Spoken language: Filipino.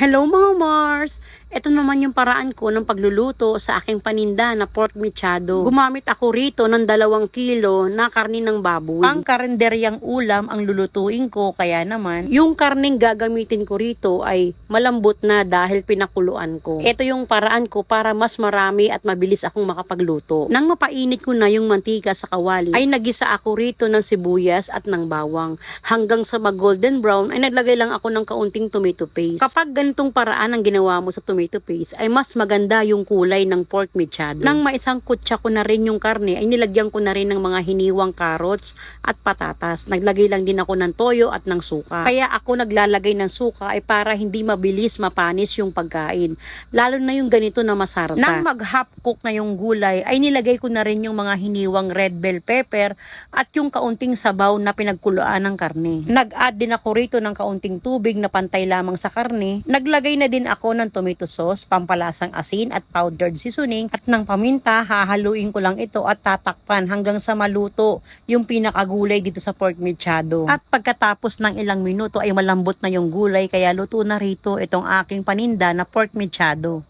Hello mga Mars! Ito naman yung paraan ko ng pagluluto sa aking paninda na pork mechado. Gumamit ako rito ng 2 kilo na karne ng baboy. Ang karenderyang ulam ang lulutuin ko, kaya naman yung karneng gagamitin ko rito ay malambot na dahil pinakuluan ko. Ito yung paraan ko para mas marami at mabilis akong makapagluto. Nang mapainit ko na yung mantika sa kawali, ay nagisa ako rito ng sibuyas at ng bawang. Hanggang sa mag-golden brown ay naglagay lang ako ng kaunting tomato paste. Kapag ganitong paraan ang ginawa mo sa tomato paste, ay mas maganda yung kulay ng pork mechado. Nang maisangkutsa ko na rin yung karne, ay nilagyan ko na rin ng mga hiniwang carrots at patatas. Naglagay lang din ako ng toyo at ng suka. Kaya ako naglalagay ng suka ay para hindi mabilis mapanis yung pagkain. Lalo na yung ganito na masarsa. Nang mag-half cook na yung gulay, ay nilagay ko na rin yung mga hiniwang red bell pepper at yung kaunting sabaw na pinagkuluan ng karne. Nag-add din ako rito ng kaunting tubig na pantay lamang sa karne. Naglagay na din ako ng tomato sauce, pampalasang asin at powdered seasoning at ng paminta. Hahaluin ko lang ito at tatakpan hanggang sa maluto yung pinakagulay dito sa pork mechado. At pagkatapos ng ilang minuto ay malambot na yung gulay, kaya luto na rito itong aking paninda na pork mechado.